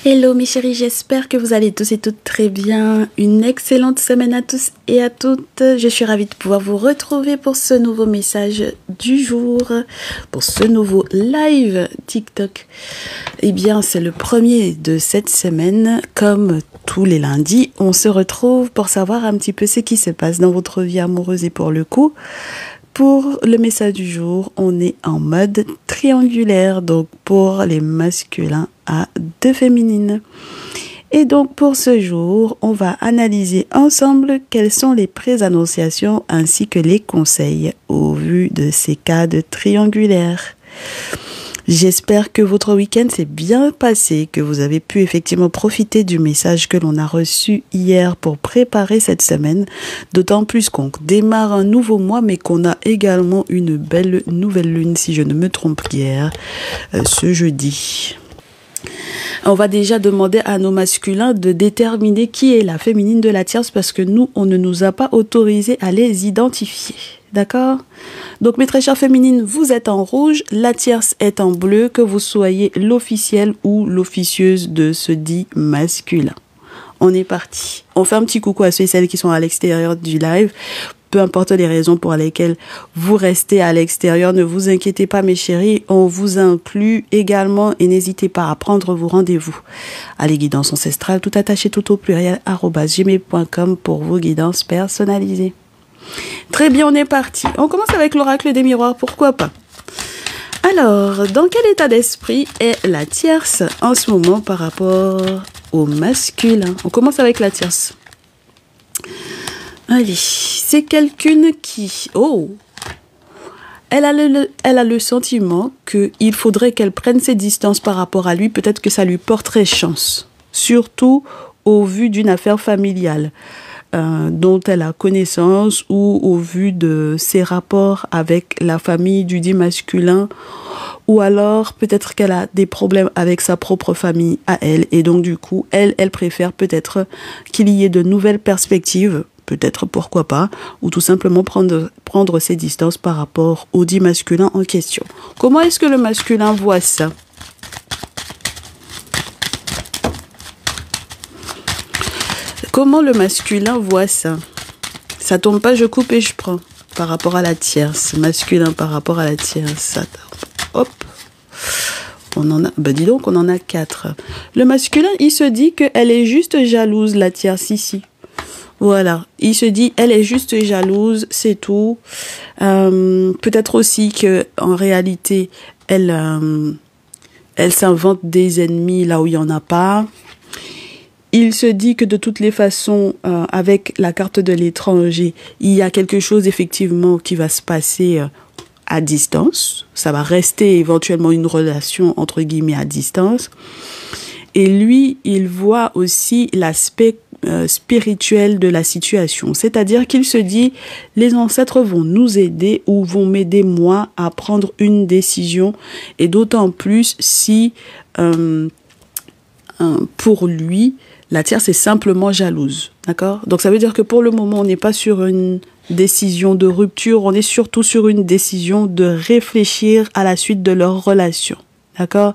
Hello mes chéris, j'espère que vous allez tous et toutes très bien. Une excellente semaine à tous et à toutes. Je suis ravie de pouvoir vous retrouver pour ce nouveau message du jour, pour ce nouveau live TikTok. Eh bien, c'est le premier de cette semaine. Comme tous les lundis, on se retrouve pour savoir un petit peu ce qui se passe dans votre vie amoureuse. Et pour le coup, pour le message du jour, on est en mode triangulaire, donc pour les masculins à deux féminines. Et donc pour ce jour, on va analyser ensemble quelles sont les préannonciations ainsi que les conseils au vu de ces cas de triangulaire. J'espère que votre week-end s'est bien passé, que vous avez pu effectivement profiter du message que l'on a reçu hier pour préparer cette semaine. D'autant plus qu'on démarre un nouveau mois, mais qu'on a également une belle nouvelle lune, si je ne me trompe hier, ce jeudi. On va déjà demander à nos masculins de déterminer qui est la féminine de la tierce parce que nous, on ne nous a pas autorisé à les identifier. D'accord? Donc, mes très chères féminines, vous êtes en rouge, la tierce est en bleu, que vous soyez l'officielle ou l'officieuse de ce dit masculin. On est parti. On fait un petit coucou à ceux et celles qui sont à l'extérieur du live. Peu importe les raisons pour lesquelles vous restez à l'extérieur, ne vous inquiétez pas mes chéris, on vous inclut également et n'hésitez pas à prendre vos rendez-vous à les guidances ancestrales, tout attaché tout au pluriel, @gmail.com pour vos guidances personnalisées. Très bien, on est parti. On commence avec l'oracle des miroirs, pourquoi pas. Alors, dans quel état d'esprit est la tierce en ce moment par rapport au masculin? On commence avec la tierce. Allez, c'est quelqu'un qui... Oh, elle a le sentiment qu'il faudrait qu'elle prenne ses distances par rapport à lui. Peut-être que ça lui porterait chance. Surtout au vu d'une affaire familiale dont elle a connaissance ou au vu de ses rapports avec la famille du dit masculin. Ou alors peut-être qu'elle a des problèmes avec sa propre famille à elle. Et donc du coup, elle préfère peut-être qu'il y ait de nouvelles perspectives. Peut-être, pourquoi pas, ou tout simplement prendre ses distances par rapport au dit masculin en question. Comment est-ce que le masculin voit ça? Comment le masculin voit ça? Ça tombe pas, je coupe et je prends. Par rapport à la tierce, masculin par rapport à la tierce. Hop. On en a, dis donc, on en a 4. Le masculin, il se dit qu'elle est juste jalouse, la tierce ici. Voilà, il se dit, elle est juste jalouse, c'est tout. Peut-être aussi que en réalité, elle s'invente des ennemis là où il y en a pas. Il se dit que de toutes les façons, avec la carte de l'étranger, il y a quelque chose effectivement qui va se passer à distance. Ça va rester éventuellement une relation entre guillemets à distance. Et lui, il voit aussi l'aspect spirituel de la situation. C'est-à-dire qu'il se dit, les ancêtres vont nous aider ou vont m'aider moi à prendre une décision. Et d'autant plus si, pour lui, la tierce est simplement jalouse. D'accord? Donc ça veut dire que pour le moment, on n'est pas sur une décision de rupture, on est surtout sur une décision de réfléchir à la suite de leur relation. D'accord?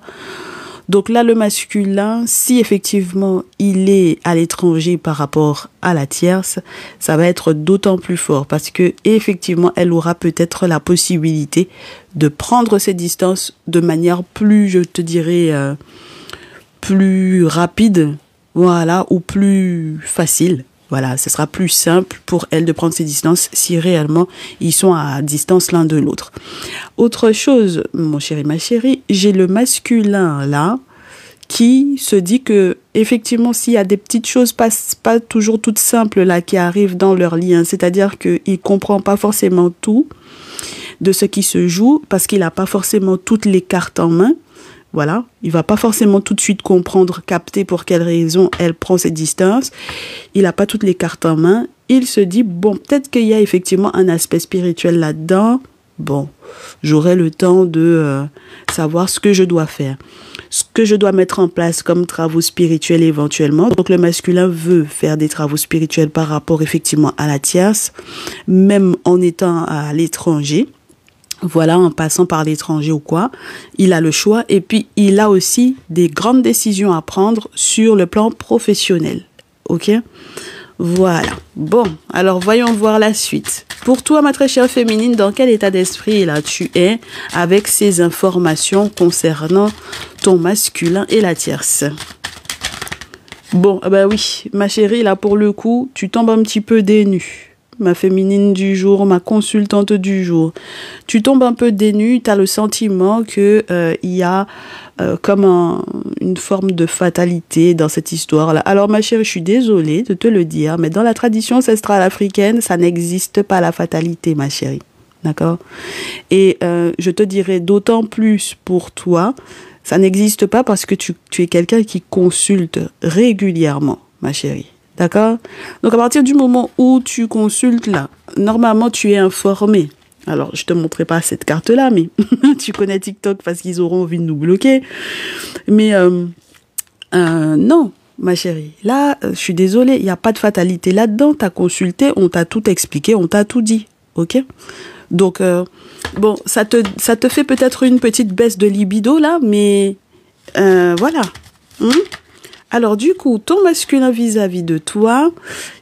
Donc là, le masculin, si effectivement il est à l'étranger par rapport à la tierce, ça va être d'autant plus fort parce que effectivement, elle aura peut-être la possibilité de prendre ses distances de manière plus, je te dirais, plus rapide, voilà, ou plus facile. Voilà, ce sera plus simple pour elle de prendre ses distances si réellement ils sont à distance l'un de l'autre. Autre chose, mon chéri, ma chérie, j'ai le masculin là qui se dit que effectivement s'il y a des petites choses pas toujours toutes simples là qui arrivent dans leur lien, c'est-à-dire qu'il comprend pas forcément tout de ce qui se joue parce qu'il n'a pas forcément toutes les cartes en main. Voilà, il va pas forcément tout de suite comprendre, capter pour quelle raison elle prend ses distances. Il n'a pas toutes les cartes en main. Il se dit, bon, peut-être qu'il y a effectivement un aspect spirituel là-dedans. Bon, j'aurai le temps de savoir ce que je dois faire. Ce que je dois mettre en place comme travaux spirituels éventuellement. Donc le masculin veut faire des travaux spirituels par rapport effectivement à la tierce, même en étant à l'étranger. Voilà, en passant par l'étranger ou quoi, il a le choix et puis il a aussi des grandes décisions à prendre sur le plan professionnel. Ok? Voilà. Bon, alors voyons voir la suite. Pour toi, ma très chère féminine, dans quel état d'esprit là tu es avec ces informations concernant ton masculin et la tierce? Bon, bah oui, ma chérie, là pour le coup, tu tombes un petit peu dénue. Ma féminine du jour, ma consultante du jour. Tu tombes un peu dénue, tu as le sentiment que il y a comme une forme de fatalité dans cette histoire-là. Alors ma chérie, je suis désolée de te le dire, mais dans la tradition ancestrale africaine, ça n'existe pas la fatalité, ma chérie. D'accord? Et je te dirais d'autant plus pour toi, ça n'existe pas parce que tu es quelqu'un qui consulte régulièrement, ma chérie. D'accord? Donc, à partir du moment où tu consultes là, normalement, tu es informé. Alors, je te montrerai pas cette carte-là, mais tu connais TikTok parce qu'ils auront envie de nous bloquer. Mais non, ma chérie. Là, je suis désolée, il n'y a pas de fatalité là-dedans. Tu as consulté, on t'a tout expliqué, on t'a tout dit. OK? Donc, bon, ça te fait peut-être une petite baisse de libido là, mais voilà. Alors du coup, ton masculin vis-à-vis de toi,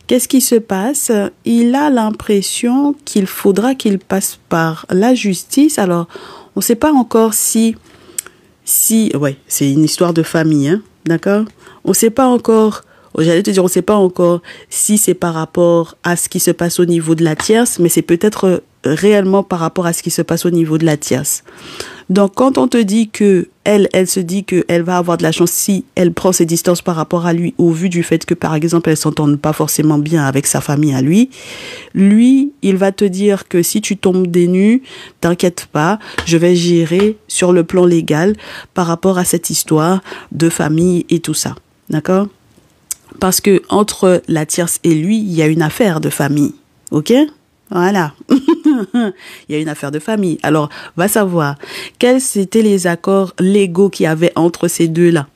qu'est-ce qui se passe? Il a l'impression qu'il faudra qu'il passe par la justice. Alors, on ne sait pas encore ouais, c'est une histoire de famille, hein, d'accord? On ne sait pas encore, j'allais te dire, on ne sait pas encore si c'est par rapport à ce qui se passe au niveau de la tierce, mais c'est peut-être réellement par rapport à ce qui se passe au niveau de la tierce. Donc, quand on te dit que elle se dit qu'elle va avoir de la chance si elle prend ses distances par rapport à lui, au vu du fait que, par exemple, elle s'entende pas forcément bien avec sa famille à lui, il va te dire que si tu tombes des nues, t'inquiète pas, je vais gérer sur le plan légal par rapport à cette histoire de famille et tout ça. D'accord? Parce que entre la tierce et lui, il y a une affaire de famille. OK? Voilà. Il y a une affaire de famille. Alors, va savoir quels étaient les accords légaux qu'il y avait entre ces deux-là.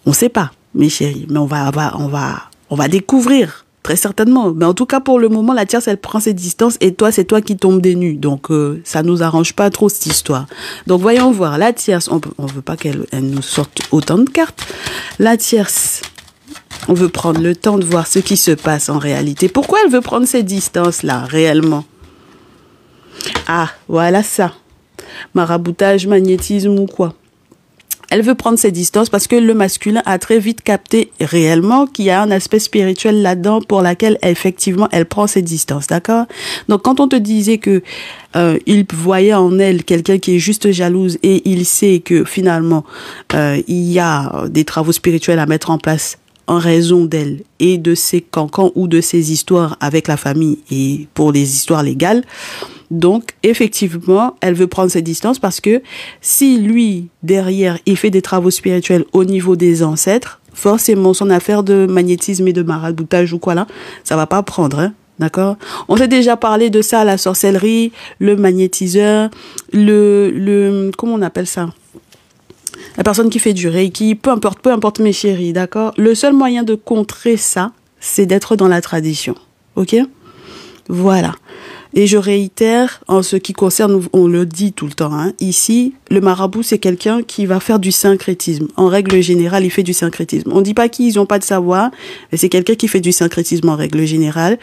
On ne sait pas, mes chéris, mais on va découvrir très certainement. Mais en tout cas, pour le moment, la tierce, elle prend ses distances et toi, c'est toi qui tombes des nues. Donc, ça nous arrange pas trop cette histoire. Donc, voyons voir. La tierce, on veut pas qu'elle nous sorte autant de cartes. La tierce, on veut prendre le temps de voir ce qui se passe en réalité. Pourquoi elle veut prendre ces distances-là, réellement? Ah, voilà ça. Maraboutage, magnétisme ou quoi. Elle veut prendre ses distances parce que le masculin a très vite capté réellement qu'il y a un aspect spirituel là-dedans pour laquelle effectivement elle prend ses distances, d'accord? Donc quand on te disait que il voyait en elle quelqu'un qui est juste jalouse et il sait que finalement il y a des travaux spirituels à mettre en place en raison d'elle et de ses cancans ou de ses histoires avec la famille et pour les histoires légales. Donc, effectivement, elle veut prendre ses distances parce que si lui, derrière, il fait des travaux spirituels au niveau des ancêtres, forcément, son affaire de magnétisme et de maraboutage ou quoi là, ça va pas prendre, hein. D'accord? On s'est déjà parlé de ça, la sorcellerie, le magnétiseur, comment on appelle ça? La personne qui fait du reiki, peu importe mes chéris, d'accord? Le seul moyen de contrer ça, c'est d'être dans la tradition. OK? Voilà. Et je réitère, en ce qui concerne, on le dit tout le temps, hein, ici, le marabout, c'est quelqu'un qui va faire du syncrétisme. En règle générale, il fait du syncrétisme. On ne dit pas qu'ils n'ont pas de savoir, mais c'est quelqu'un qui fait du syncrétisme en règle générale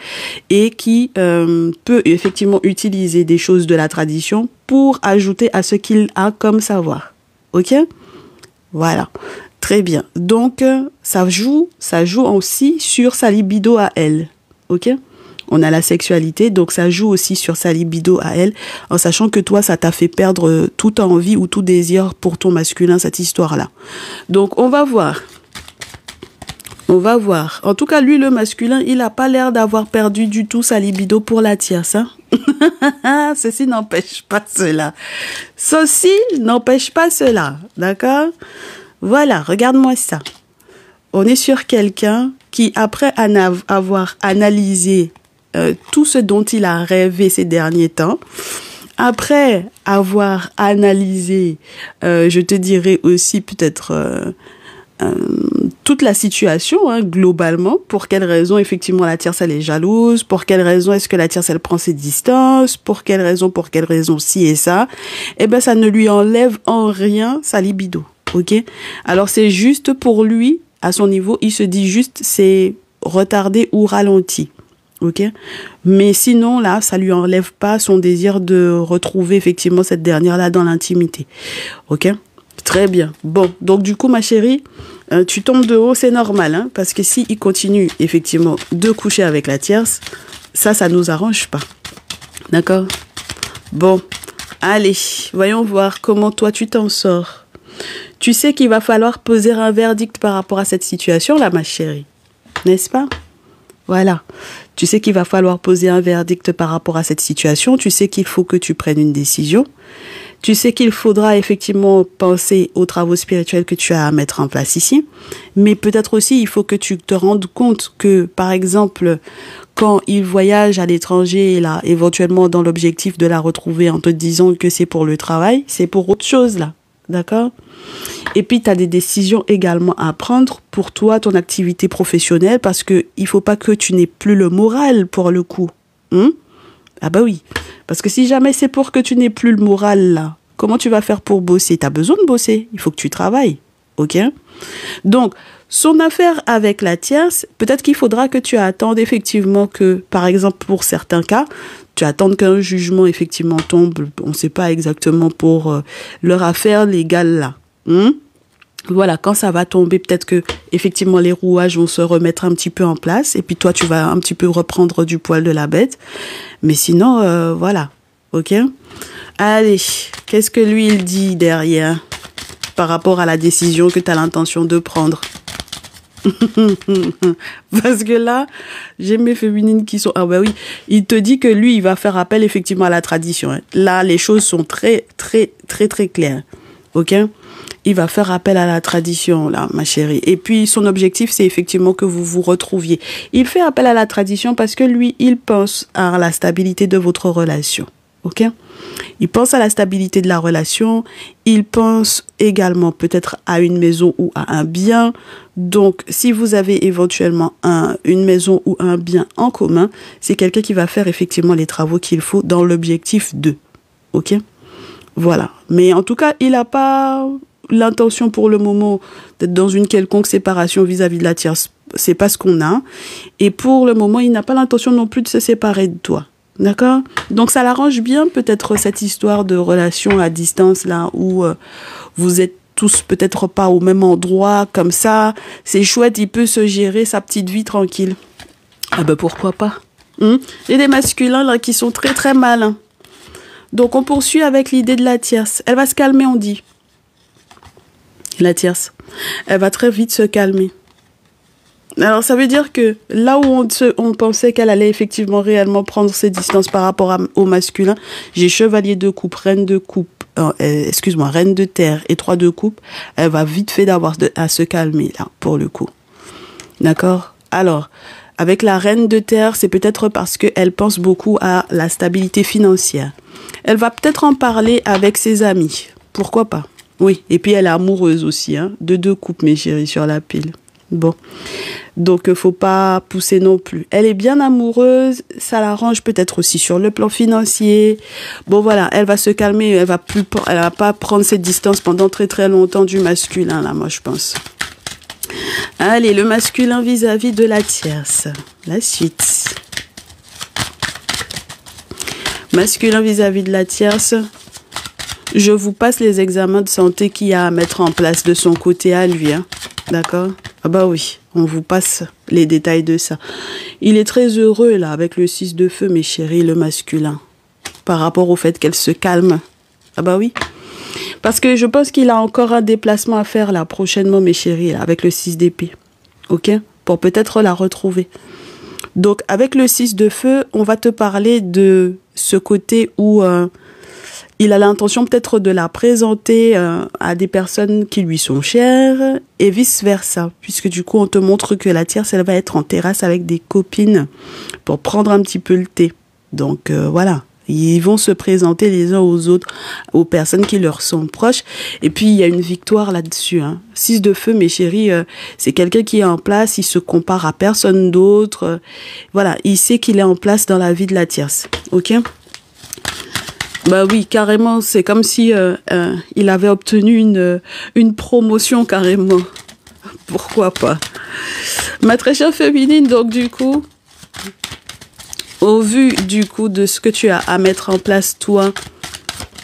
et qui peut effectivement utiliser des choses de la tradition pour ajouter à ce qu'il a comme savoir. OK? Voilà. Très bien. Donc, ça joue aussi sur sa libido à elle. OK? On a la sexualité, donc ça joue aussi sur sa libido à elle, en sachant que toi, ça t'a fait perdre toute envie ou tout désir pour ton masculin, cette histoire-là. Donc, on va voir. On va voir. En tout cas, lui, le masculin, il n'a pas l'air d'avoir perdu du tout sa libido pour la tierce. Hein? Ceci n'empêche pas cela. Ceci n'empêche pas cela. D'accord? Voilà, regarde-moi ça. On est sur quelqu'un qui, après avoir analysé tout ce dont il a rêvé ces derniers temps, après avoir analysé, je te dirais aussi peut-être toute la situation, hein, globalement. Pour quelle raison, effectivement, la tierce, elle est jalouse? Pour quelle raison est-ce que la tierce, elle prend ses distances? Pour quelle raison, ci et ça? Eh ben, ça ne lui enlève en rien sa libido, ok? Alors, c'est juste pour lui, à son niveau, il se dit juste, c'est retardé ou ralenti, ok? Mais sinon, là, ça lui enlève pas son désir de retrouver, effectivement, cette dernière-là dans l'intimité, ok? Très bien. Bon, donc du coup, ma chérie, tu tombes de haut, c'est normal, hein, parce que si il continue effectivement de coucher avec la tierce, ça nous arrange pas. D'accord? Bon, allez, voyons voir comment toi tu t'en sors. Tu sais qu'il va falloir poser un verdict par rapport à cette situation-là, ma chérie, n'est-ce pas? Voilà. Tu sais qu'il va falloir poser un verdict par rapport à cette situation. Tu sais qu'il faut que tu prennes une décision. Tu sais qu'il faudra effectivement penser aux travaux spirituels que tu as à mettre en place ici. Mais peut-être aussi, il faut que tu te rendes compte que, par exemple, quand il voyage à l'étranger, là, éventuellement dans l'objectif de la retrouver en te disant que c'est pour le travail, c'est pour autre chose, là. D'accord? Et puis, tu as des décisions également à prendre pour toi, ton activité professionnelle, parce que il faut pas que tu n'aies plus le moral pour le coup. Ah bah oui. Parce que si jamais c'est pour que tu n'aies plus le moral là, comment tu vas faire pour bosser? Tu as besoin de bosser. Il faut que tu travailles. Ok? Donc, son affaire avec la tierce, peut-être qu'il faudra que tu attendes effectivement que, par exemple, pour certains cas, tu attendes qu'un jugement effectivement tombe. On ne sait pas exactement pour leur affaire légale là. Voilà, quand ça va tomber, peut-être que effectivement les rouages vont se remettre un petit peu en place et puis toi tu vas un petit peu reprendre du poil de la bête. Mais sinon, voilà, ok? Allez, qu'est-ce que lui il dit derrière par rapport à la décision que tu as l'intention de prendre? Parce que là, j'ai mes féminines qui sont... Ah bah oui, il te dit que lui, il va faire appel effectivement à la tradition. Hein. Là, les choses sont très claires, ok? Il va faire appel à la tradition, là, ma chérie. Et puis, son objectif, c'est effectivement que vous vous retrouviez. Il fait appel à la tradition parce que lui, il pense à la stabilité de votre relation. Ok? Il pense à la stabilité de la relation. Il pense également peut-être à une maison ou à un bien. Donc, si vous avez éventuellement une maison ou un bien en commun, c'est quelqu'un qui va faire effectivement les travaux qu'il faut dans l'objectif de. Ok? Voilà. Mais en tout cas, il n'a pas l'intention pour le moment d'être dans une quelconque séparation vis-à-vis de la tierce. C'est pas ce qu'on a. Et pour le moment, il n'a pas l'intention non plus de se séparer de toi. D'accord? Donc ça l'arrange bien peut-être cette histoire de relation à distance là où vous êtes tous peut-être pas au même endroit comme ça. C'est chouette, il peut se gérer sa petite vie tranquille. Ah ben pourquoi pas? Il y a des masculins là qui sont très malins. Donc on poursuit avec l'idée de la tierce. Elle va se calmer, on dit. La tierce, elle va très vite se calmer. Alors ça veut dire que là où on pensait qu'elle allait effectivement réellement prendre ses distances par rapport au masculin, j'ai chevalier de coupe, reine de coupe, reine de terre et 3 de coupe, elle va vite fait à se calmer là pour le coup. D'accord? Alors, avec la reine de terre, c'est peut-être parce qu'elle pense beaucoup à la stabilité financière. Elle va peut-être en parler avec ses amis. Pourquoi pas? Oui, et puis elle est amoureuse aussi, hein, de 2 coupes, mes chéris, sur la pile. Bon, donc faut pas pousser non plus. Elle est bien amoureuse, ça l'arrange peut-être aussi sur le plan financier. Bon voilà, elle va se calmer, elle va pas prendre cette distance pendant très longtemps du masculin là, moi je pense. Allez, le masculin vis-à-vis de la tierce. La suite. Masculin vis-à-vis de la tierce. Je vous passe les examens de santé qu'il y a à mettre en place de son côté à lui. Hein. D'accord? Ah bah oui, on vous passe les détails de ça. Il est très heureux là avec le 6 de feu, mes chéris, le masculin. Par rapport au fait qu'elle se calme. Ah bah oui. Parce que je pense qu'il a encore un déplacement à faire là prochainement, mes chéris, là, avec le 6 d'épée. Ok? Pour peut-être la retrouver. Donc avec le 6 de feu, on va te parler de ce côté où... il a l'intention peut-être de la présenter à des personnes qui lui sont chères et vice-versa. Puisque du coup, on te montre que la tierce, elle va être en terrasse avec des copines pour prendre un petit peu le thé. Donc voilà, Ils vont se présenter les uns aux autres, aux personnes qui leur sont proches. Et puis, il y a une victoire là-dessus. Hein. 6 de feu, mes chéris, c'est quelqu'un qui est en place, il se compare à personne d'autre. Voilà, il sait qu'il est en place dans la vie de la tierce. Ok? Bah oui, carrément, c'est comme si il avait obtenu une promotion carrément. Pourquoi pas? Ma très chère féminine, donc du coup... Au vu du coup de ce que tu as à mettre en place toi,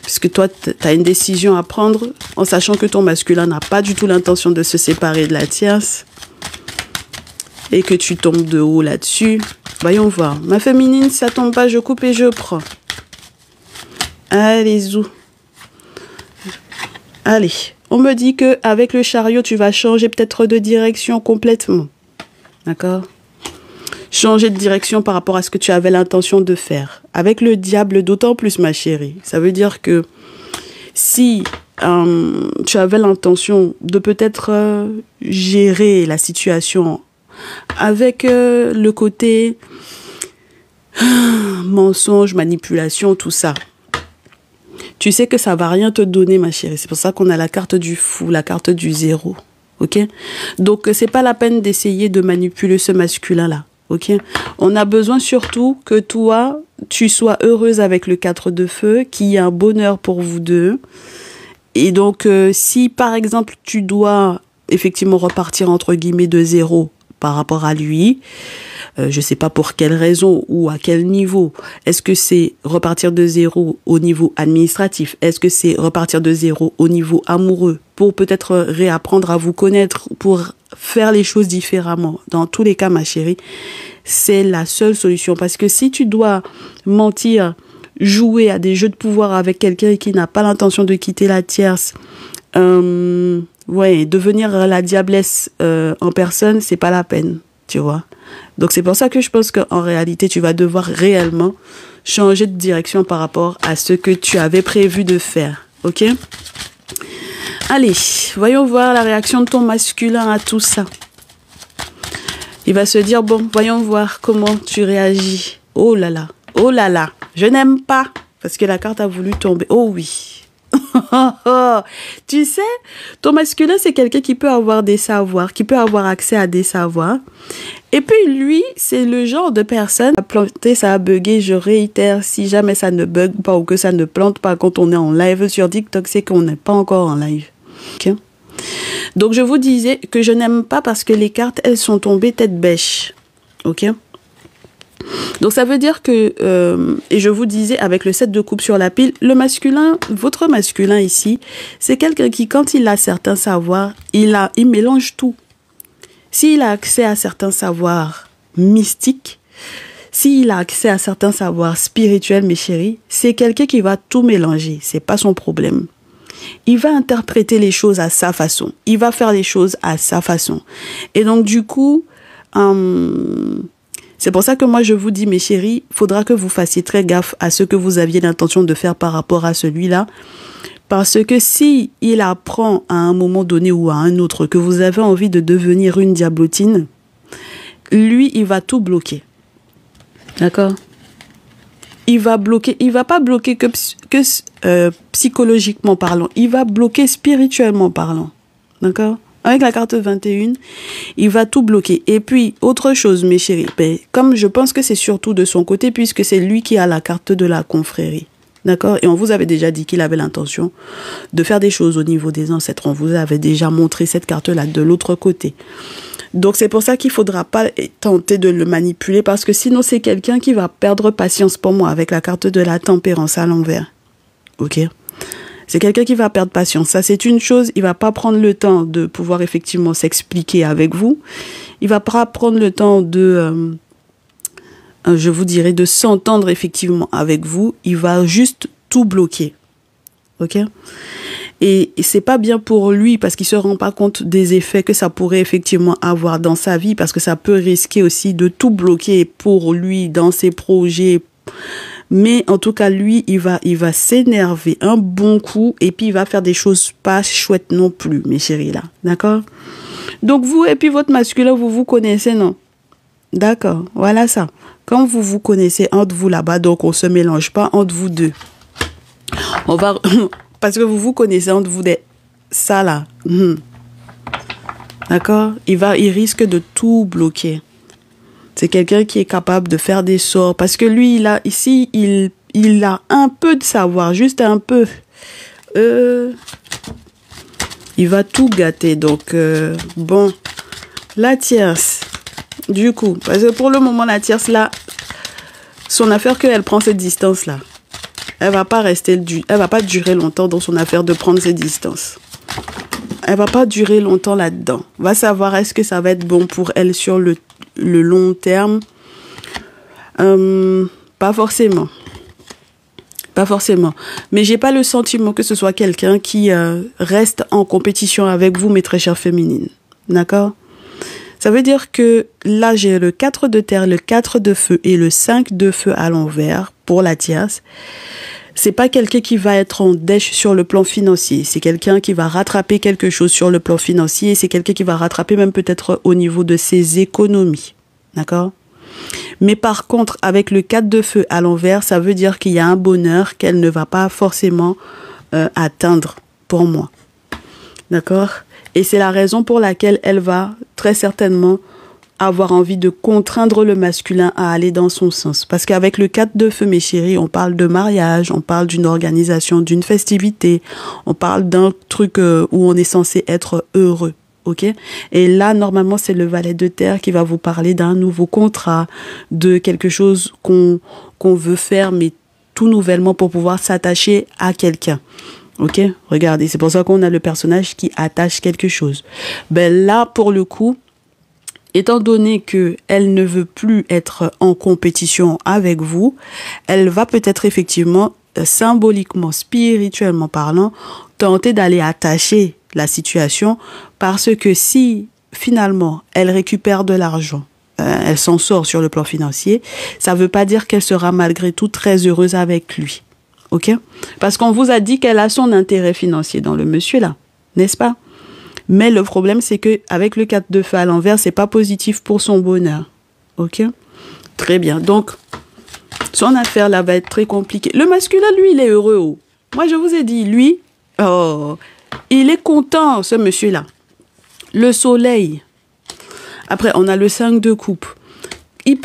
puisque toi tu as une décision à prendre en sachant que ton masculin n'a pas du tout l'intention de se séparer de la tierce et que tu tombes de haut là-dessus, voyons voir. Ma féminine, ça tombe pas, je coupe et je prends. Allez, zou. Allez, on me dit que avec le chariot, tu vas changer peut-être de direction complètement. D'accord? Changer de direction par rapport à ce que tu avais l'intention de faire. Avec le diable, d'autant plus, ma chérie. Ça veut dire que si tu avais l'intention de peut-être gérer la situation avec le côté mensonge, manipulation, tout ça, tu sais que ça va rien te donner, ma chérie. C'est pour ça qu'on a la carte du fou, la carte du zéro. Ok? Donc, c'est pas la peine d'essayer de manipuler ce masculin-là. Ok, on a besoin surtout que toi, tu sois heureuse avec le 4 de feu, qu'il y ait un bonheur pour vous deux. Et donc, si par exemple, tu dois effectivement repartir entre guillemets de zéro par rapport à lui, je sais pas pour quelle raison ou à quel niveau. Est-ce que c'est repartir de zéro au niveau administratif? Est-ce que c'est repartir de zéro au niveau amoureux pour peut-être réapprendre à vous connaître, pour faire les choses différemment? Dans tous les cas, ma chérie, c'est la seule solution. Parce que si tu dois mentir, jouer à des jeux de pouvoir avec quelqu'un qui n'a pas l'intention de quitter la tierce, ouais, devenir la diablesse en personne, c'est pas la peine, tu vois. Donc c'est pour ça que je pense qu'en réalité, tu vas devoir réellement changer de direction par rapport à ce que tu avais prévu de faire, ok? Allez, voyons voir la réaction de ton masculin à tout ça. Il va se dire, bon, voyons voir comment tu réagis. Oh là là, je n'aime pas, parce que la carte a voulu tomber. Oh oui. Tu sais, ton masculin, c'est quelqu'un qui peut avoir des savoirs, qui peut avoir accès à des savoirs. Et puis lui, c'est le genre de personne, à planter, ça a bugué, je réitère, si jamais ça ne bug pas ou que ça ne plante pas quand on est en live sur TikTok, c'est qu'on n'est pas encore en live. Okay? Donc je vous disais que je n'aime pas parce que les cartes, elles sont tombées tête bêche. Ok? Donc ça veut dire que, et je vous disais avec le 7 de coupe sur la pile, le masculin, votre masculin ici, c'est quelqu'un qui, quand il a certains savoirs, il mélange tout. S'il a accès à certains savoirs mystiques, s'il a accès à certains savoirs spirituels, mes chéris, c'est quelqu'un qui va tout mélanger. C'est pas son problème. Il va interpréter les choses à sa façon. Il va faire les choses à sa façon. Et donc, du coup, c'est pour ça que moi, je vous dis, mes chéris, il faudra que vous fassiez très gaffe à ce que vous aviez l'intention de faire par rapport à celui-là. Parce que si il apprend à un moment donné ou à un autre que vous avez envie de devenir une diablotine, lui, il va tout bloquer. D'accord? Il va bloquer, il va pas bloquer que psychologiquement parlant, il va bloquer spirituellement parlant. D'accord? Avec la carte 21, il va tout bloquer. Et puis, autre chose, mes chéris, ben, comme je pense que c'est surtout de son côté, puisque c'est lui qui a la carte de la confrérie. D'accord? Et on vous avait déjà dit qu'il avait l'intention de faire des choses au niveau des ancêtres. On vous avait déjà montré cette carte-là de l'autre côté. Donc, c'est pour ça qu'il ne faudra pas tenter de le manipuler parce que sinon, c'est quelqu'un qui va perdre patience pour moi avec la carte de la tempérance à l'envers. Ok? C'est quelqu'un qui va perdre patience. Ça, c'est une chose. Il va pas prendre le temps de pouvoir effectivement s'expliquer avec vous. Il va pas prendre le temps de... je vous dirais de s'entendre effectivement avec vous, il va juste tout bloquer. Ok? Et c'est pas bien pour lui parce qu'il se rend pas compte des effets que ça pourrait effectivement avoir dans sa vie parce que ça peut risquer aussi de tout bloquer pour lui dans ses projets. Mais en tout cas, lui, il va s'énerver un bon coup et puis il va faire des choses pas chouettes non plus, mes chéris là. D'accord? Donc vous et puis votre masculin, vous vous connaissez, non? D'accord, voilà ça. Quand vous vous connaissez entre vous là-bas, donc on se mélange pas entre vous deux. On va... Parce que vous vous connaissez entre vous des... Ça là. D'accord? Il risque de tout bloquer. C'est quelqu'un qui est capable de faire des sorts. Parce que lui, il a un peu de savoir, juste un peu. Il va tout gâter. Donc, bon. La tierce, du coup, parce que pour le moment, la tierce, là, son affaire qu'elle prend cette distance-là, elle va pas durer longtemps dans son affaire de prendre cette distance. Elle va pas durer longtemps là-dedans. Va savoir est-ce que ça va être bon pour elle sur le long terme. Pas forcément. Pas forcément. Mais j'ai pas le sentiment que ce soit quelqu'un qui reste en compétition avec vous, mes très chères féminines. D'accord? Ça veut dire que là, j'ai le 4 de terre, le 4 de feu et le 5 de feu à l'envers pour la tierce. C'est pas quelqu'un qui va être en dèche sur le plan financier. C'est quelqu'un qui va rattraper quelque chose sur le plan financier. C'est quelqu'un qui va rattraper même peut-être au niveau de ses économies. D'accord? Mais par contre, avec le 4 de feu à l'envers, ça veut dire qu'il y a un bonheur qu'elle ne va pas forcément atteindre pour moi. D'accord? Et c'est la raison pour laquelle elle va très certainement avoir envie de contraindre le masculin à aller dans son sens. Parce qu'avec le 4 de feu, mes chéris, on parle de mariage, on parle d'une organisation, d'une festivité, on parle d'un truc où on est censé être heureux. Ok? Et là, normalement, c'est le valet de terre qui va vous parler d'un nouveau contrat, de quelque chose qu'on veut faire, mais tout nouvellement pour pouvoir s'attacher à quelqu'un. Ok? Regardez, c'est pour ça qu'on a le personnage qui attache quelque chose. Ben là, pour le coup, étant donné que elle ne veut plus être en compétition avec vous, elle va peut-être effectivement, symboliquement, spirituellement parlant, tenter d'aller attacher la situation, parce que si finalement elle récupère de l'argent, elle s'en sort sur le plan financier, ça ne veut pas dire qu'elle sera malgré tout très heureuse avec lui. Ok? Parce qu'on vous a dit qu'elle a son intérêt financier dans le monsieur là, n'est-ce pas? Mais le problème, c'est que avec le 4 de feu à l'envers, c'est pas positif pour son bonheur. Ok? Très bien. Donc, son affaire là va être très compliquée. Le masculin, lui, il est heureux. Oh. Moi, je vous ai dit, lui, il est content, ce monsieur-là. Le soleil. Après, on a le 5 de coupe.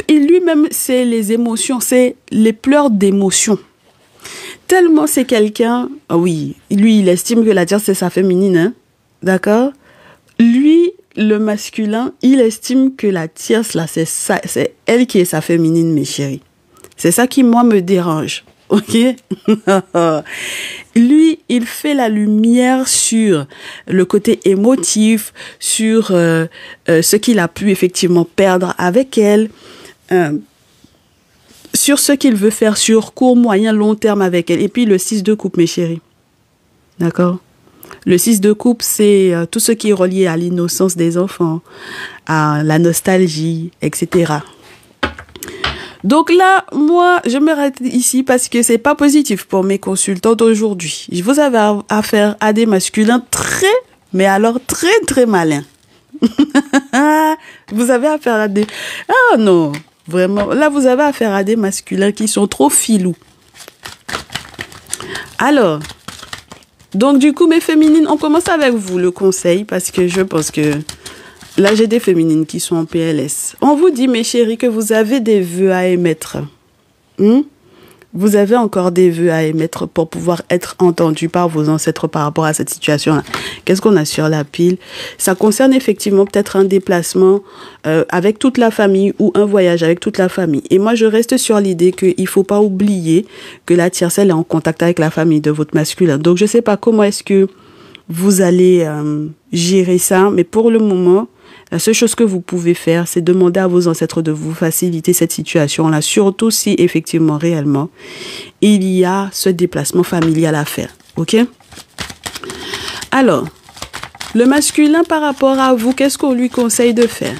Lui-même, c'est les émotions, c'est les pleurs d'émotion. Tellement c'est quelqu'un... oui, lui, il estime que la tierce, c'est sa féminine, hein? D'accord? Lui, le masculin, il estime que la tierce, là, c'est elle qui est sa féminine, mes chéris. C'est ça qui, moi, me dérange. Ok? Lui, il fait la lumière sur le côté émotif, sur ce qu'il a pu effectivement perdre avec elle, sur ce qu'il veut faire sur court, moyen, long terme avec elle. Et puis le 6 de coupe, mes chéris. D'accord? Le 6 de coupe, c'est tout ce qui est relié à l'innocence des enfants, à la nostalgie, etc. Donc là, moi, je m'arrête ici parce que c'est pas positif pour mes consultants d'aujourd'hui. Vous avez affaire à des masculins mais alors très malins. Vous avez affaire à des... Ah non, vraiment. Là, vous avez affaire à des masculins qui sont trop filous. Alors... Donc, du coup, mes féminines, on commence avec vous le conseil parce que je pense que là, j'ai des féminines qui sont en PLS. On vous dit, mes chéris, que vous avez des vœux à émettre. Vous avez encore des vœux à émettre pour pouvoir être entendus par vos ancêtres par rapport à cette situation-là. Qu'est-ce qu'on a sur la pile? Ça concerne effectivement peut-être un déplacement avec toute la famille ou un voyage avec toute la famille. Et moi, je reste sur l'idée qu'il ne faut pas oublier que la tierce, elle est en contact avec la famille de votre masculin. Donc, je ne sais pas comment est-ce que vous allez gérer ça, mais pour le moment, la seule chose que vous pouvez faire, c'est demander à vos ancêtres de vous faciliter cette situation-là, surtout si effectivement, réellement, il y a ce déplacement familial à faire. Ok? Alors, le masculin par rapport à vous, qu'est-ce qu'on lui conseille de faire?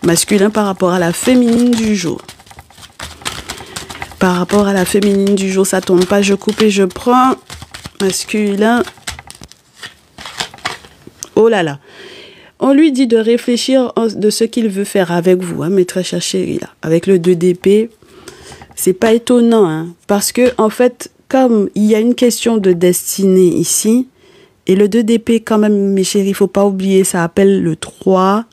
Masculin par rapport à la féminine du jour. Par rapport à la féminine du jour, ça tombe pas, je coupe et je prends. Masculin. Oh là là. On lui dit de réfléchir de ce qu'il veut faire avec vous, hein, mes très chers chéris, là. Avec le 2 d'épée, c'est pas étonnant, hein, parce que, en fait, comme il y a une question de destinée ici, et le 2 d'épée, quand même, mes chéris, il faut pas oublier, ça appelle le 3.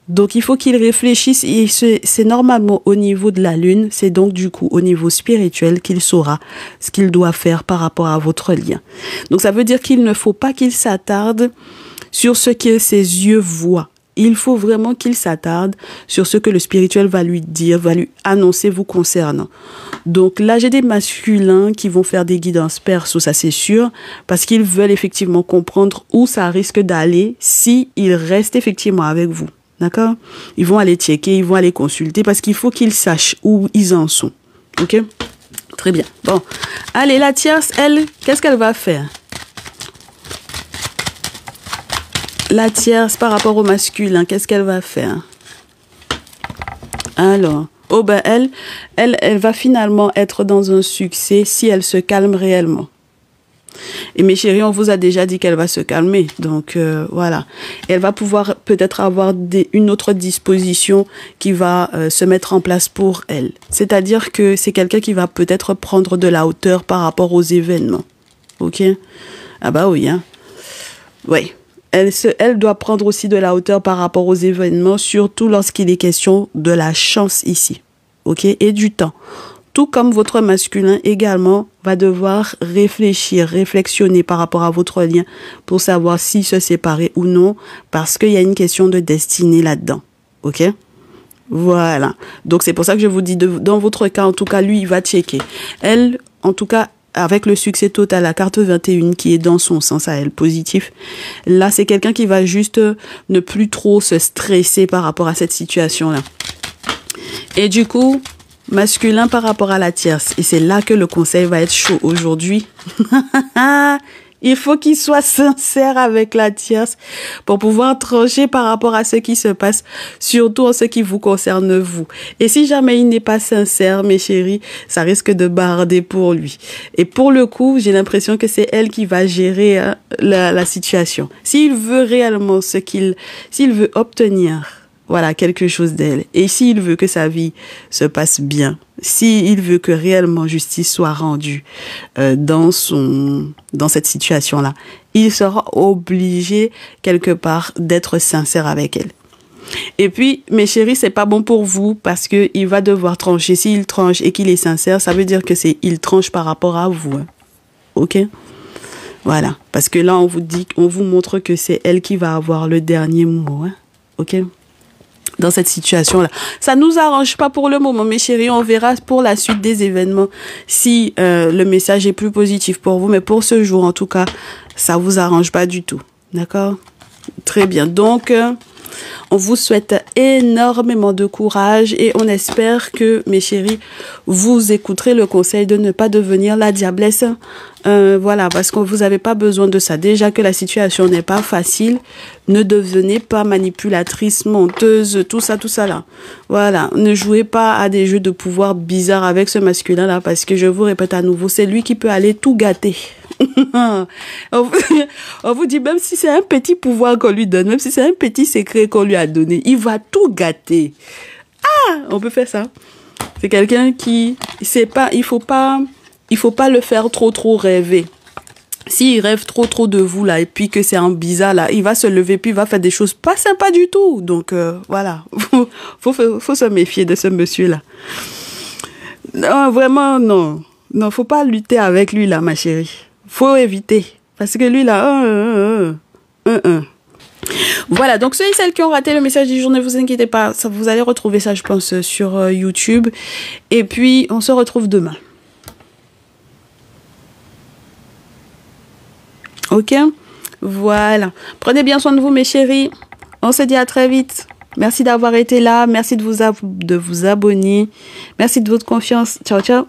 Donc, il faut qu'il réfléchisse. Et c'est normalement au niveau de la lune. C'est donc, du coup, au niveau spirituel qu'il saura ce qu'il doit faire par rapport à votre lien. Donc, ça veut dire qu'il ne faut pas qu'il s'attarde sur ce que ses yeux voient. Il faut vraiment qu'il s'attarde sur ce que le spirituel va lui dire, va lui annoncer vous concernant. Donc là, j'ai des masculins qui vont faire des guidances perso, ça c'est sûr, parce qu'ils veulent effectivement comprendre où ça risque d'aller si ils restent effectivement avec vous. D'accord? Ils vont aller checker, ils vont aller consulter, parce qu'il faut qu'ils sachent où ils en sont. Ok? Très bien. Bon. Allez, la tierce, elle, qu'est-ce qu'elle va faire? La tierce, par rapport au masculin, qu'est-ce qu'elle va faire? Alors, oh ben elle va finalement être dans un succès si elle se calme réellement. Et mes chéris, on vous a déjà dit qu'elle va se calmer. Donc, voilà. Elle va pouvoir peut-être avoir une autre disposition qui va se mettre en place pour elle. C'est-à-dire que c'est quelqu'un qui va peut-être prendre de la hauteur par rapport aux événements. Ok? Ah bah oui, hein. Oui. Elle doit prendre aussi de la hauteur par rapport aux événements, surtout lorsqu'il est question de la chance ici, ok, et du temps. Tout comme votre masculin également va devoir réflexionner par rapport à votre lien pour savoir s'il se séparer ou non, parce qu'il y a une question de destinée là-dedans, ok. Voilà. Donc c'est pour ça que je vous dis, dans votre cas, en tout cas, lui, il va checker. Elle, en tout cas, avec le succès total, la carte 21 qui est dans son sens à elle, positif. Là, c'est quelqu'un qui va juste ne plus trop se stresser par rapport à cette situation-là. Et du coup, masculin par rapport à la tierce. Et c'est là que le conseil va être chaud aujourd'hui. Il faut qu'il soit sincère avec la tierce pour pouvoir trancher par rapport à ce qui se passe, surtout en ce qui vous concerne vous. Et si jamais il n'est pas sincère, mes chéris, ça risque de barder pour lui. Et pour le coup, j'ai l'impression que c'est elle qui va gérer la situation. S'il veut réellement s'il veut obtenir, voilà, quelque chose d'elle. Et s'il veut que sa vie se passe bien, s'il veut que réellement justice soit rendue dans cette situation-là, il sera obligé quelque part d'être sincère avec elle. Et puis, mes chéris, c'est pas bon pour vous parce que il va devoir trancher. S'il tranche et qu'il est sincère, ça veut dire que il tranche par rapport à vous. Hein. Ok? Voilà. Parce que là, on vous montre que c'est elle qui va avoir le dernier mot. Hein. Ok? Dans cette situation-là. Ça nous arrange pas pour le moment, mes chéris. On verra pour la suite des événements si le message est plus positif pour vous. Mais pour ce jour, en tout cas, ça vous arrange pas du tout. D'accord? Très bien. Donc, on vous souhaite énormément de courage et on espère que, mes chéris, vous écouterez le conseil de ne pas devenir la diablesse. Voilà, parce que vous n'avez pas besoin de ça. Déjà que la situation n'est pas facile, ne devenez pas manipulatrice, menteuse, tout ça là. Voilà, ne jouez pas à des jeux de pouvoir bizarres avec ce masculin-là parce que je vous répète à nouveau, c'est lui qui peut aller tout gâter. On vous dit, même si c'est un petit pouvoir qu'on lui donne, même si c'est un petit secret qu'on lui a donné, il va tout gâter. Ah, on peut faire ça. C'est quelqu'un qui, il faut pas le faire trop rêver. S'il rêve trop de vous là, et puis que c'est un bizarre là, il va se lever puis il va faire des choses pas sympas du tout. Donc voilà, faut se méfier de ce monsieur là. Non, vraiment non, faut pas lutter avec lui là, ma chérie. Faut éviter parce que lui là, Voilà, donc ceux et celles qui ont raté le message du jour, ne vous inquiétez pas, vous allez retrouver ça, je pense, sur YouTube. Et puis on se retrouve demain. Ok, voilà. Prenez bien soin de vous, mes chéris. On se dit à très vite. Merci d'avoir été là. Merci de vous abonner. Merci de votre confiance. Ciao, ciao.